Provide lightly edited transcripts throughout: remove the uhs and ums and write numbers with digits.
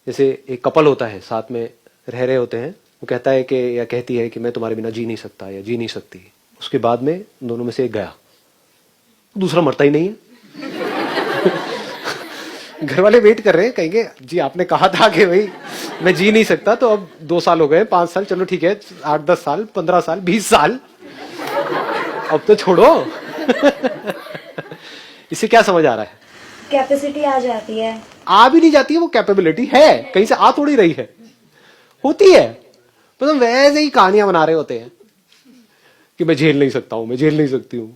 जैसे एक कपल होता है, साथ में रह रहे होते हैं, वो कहता है कि या कहती है कि मैं तुम्हारे बिना जी नहीं सकता या जी नहीं सकती। उसके बाद में दोनों में से एक गया, दूसरा मरता ही नहीं है। घर वाले वेट कर रहे हैं, कहेंगे जी आपने कहा था कि भाई मैं जी नहीं सकता, तो अब 2 साल हो गए, 5 साल, चलो ठीक है, 8-10 साल, 15 साल, 20 साल, अब तो छोड़ो। इससे क्या समझ आ रहा है? कैपेसिटी आ जाती है। आ भी नहीं जाती है, वो कैपेबिलिटी है, कहीं से आ थोड़ी रही है, होती है। मतलब वैसे ही कहानियां बना रहे होते हैं कि मैं झेल नहीं सकता हूं, मैं झेल नहीं सकती हूं।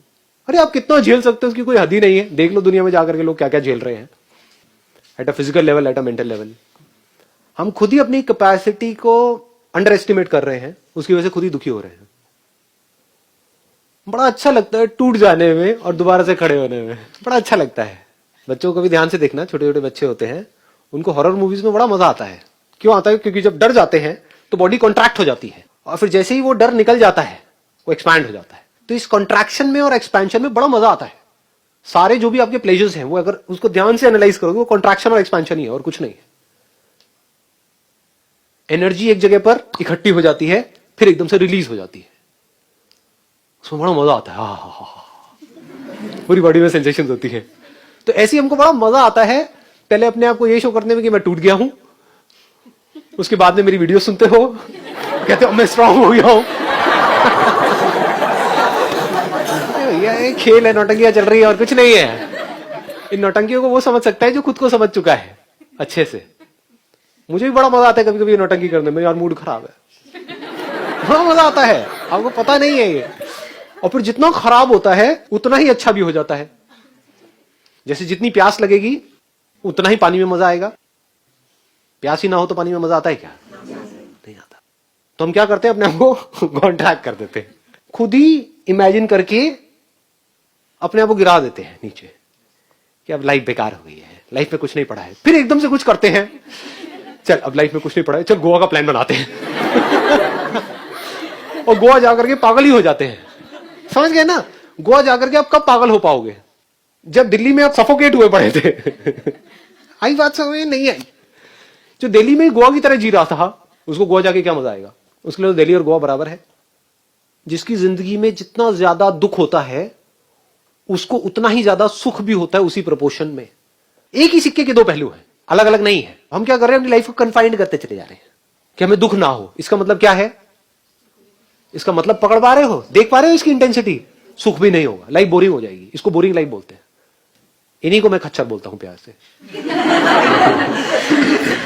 अरे आप कितना झेल सकते हो उसकी कोई हद ही नहीं है। देख लो दुनिया में जाकर के लोग क्या क्या झेल रहे हैं, at a physical level, at a mental level. हम खुद ही अपनी कैपेसिटी को अंडर एस्टिमेट कर रहे हैं, उसकी वजह से खुद ही दुखी हो रहे हैं। बड़ा अच्छा लगता है टूट जाने में और दोबारा से खड़े होने में, बड़ा अच्छा लगता है। बच्चों को भी ध्यान से देखना, छोटे छोटे बच्चे होते हैं, उनको हॉरर मूवीज में बड़ा मजा आता है। क्यों आता है? क्योंकि जब डर जाते हैं तो बॉडी कॉन्ट्रैक्ट हो जाती है, और फिर जैसे ही वो डर निकल जाता है वो एक्सपैंड हो जाता है। तो इस कॉन्ट्रैक्शन में और एक्सपेंशन में बड़ा मजा आता है। सारे जो भी आपके प्लेजर्स हैं, वो अगर उसको ध्यान से एनालाइज करोगे, वो कॉन्ट्रैक्शन और एक्सपेंशन ही है और कुछ नहीं है। एनर्जी एक जगह पर इकट्ठी हो जाती है, फिर एकदम से रिलीज हो जाती है, उसमें बड़ा मजा आता है। पूरी बॉडी में सेंसेशन होती है। तो ऐसी हमको बड़ा मजा आता है पहले अपने आप को ये शो करने में कि मैं टूट गया हूं, उसके बाद में मेरी वीडियो सुनते हो, कहते हो मैं स्ट्रांग हो गया हूं। ये खेल है, नौटंकियां चल रही है और कुछ नहीं है। इन नौटंकियों को वो समझ सकता है जो खुद को समझ चुका है अच्छे से। मुझे भी बड़ा मजा आता है कभी कभी नौटंकी करने में, यार मूड खराब है, बड़ा मजा आता है, आपको पता नहीं है ये। और फिर जितना खराब होता है उतना ही अच्छा भी हो जाता है। जैसे जितनी प्यास लगेगी उतना ही पानी में मजा आएगा। प्यास ही ना हो तो पानी में मजा आता है क्या? नहीं आता। तो हम क्या करते हैं, अपने आप को कॉन्ट्रैक्ट कर देते हैं, खुद ही इमेजिन करके अपने आप को गिरा देते हैं नीचे कि अब लाइफ बेकार हो गई है, लाइफ में कुछ नहीं पड़ा है। फिर एकदम से कुछ करते हैं, चल अब लाइफ में कुछ नहीं पड़ा है, चल गोवा का प्लान बनाते हैं। और गोवा जाकर के पागल ही हो जाते हैं। समझ गए ना? गोवा जाकर के आप कब पागल हो पाओगे? जब दिल्ली में आप सफोकेट हुए पड़े थे। आई बात समझ नहीं आई? जो दिल्ली में गोवा की तरह जी रहा था, उसको गोवा जाके क्या मजा आएगा? उसके लिए तो दिल्ली और गोवा बराबर है। जिसकी जिंदगी में जितना ज्यादा दुख होता है उसको उतना ही ज्यादा सुख भी होता है, उसी प्रोपोर्शन में। एक ही सिक्के के दो पहलू हैं, अलग अलग नहीं है। हम क्या कर रहे हैं, अपनी लाइफ को कन्फाइंड करते चले जा रहे हैं कि हमें दुख ना हो। इसका मतलब क्या है? इसका मतलब पकड़ पा रहे हो, देख पा रहे हो इसकी इंटेंसिटी? सुख भी नहीं होगा, लाइफ बोरिंग हो जाएगी। इसको बोरिंग लाइफ बोलते हैं। इन्हीं को मैं खच्चर बोलता हूं प्यार से।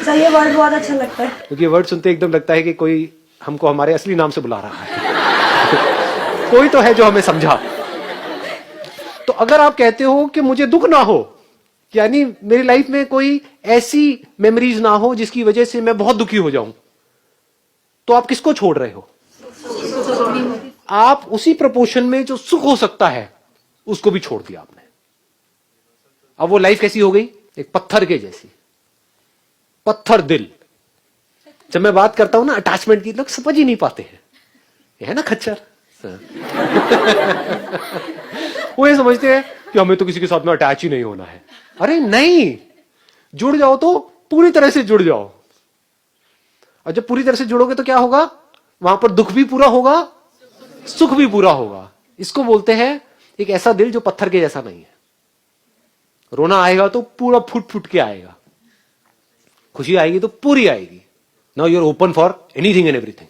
सर ये वर्ड बहुत अच्छा लगता है, क्योंकि वर्ड सुनते एकदम लगता है कि कोई हमको हमारे असली नाम से बुला रहा है। कोई तो है जो हमें समझा। तो अगर आप कहते हो कि मुझे दुख ना हो, यानी मेरी लाइफ में कोई ऐसी मेमोरीज ना हो जिसकी वजह से मैं बहुत दुखी हो जाऊं, तो आप किसको छोड़ रहे हो? आप उसी प्रोपोर्शन में जो सुख हो सकता है उसको भी छोड़ दिया आपने। अब वो लाइफ कैसी हो गई? एक पत्थर के जैसी, पत्थर दिल। जब मैं बात करता हूं ना अटैचमेंट की, लोग समझ ही नहीं पाते हैं। ये है ना खच्चर। वो ये समझते हैं कि हमें तो किसी के साथ में अटैच ही नहीं होना है। अरे नहीं, जुड़ जाओ तो पूरी तरह से जुड़ जाओ। और जब पूरी तरह से जुड़ोगे तो क्या होगा? वहां पर दुख भी पूरा होगा, सुख भी पूरा होगा। इसको बोलते हैं एक ऐसा दिल जो पत्थर के जैसा नहीं है। रोना आएगा तो पूरा फुट फुट के आएगा, खुशी आएगी तो पूरी आएगी। Now you are open for anything and everything.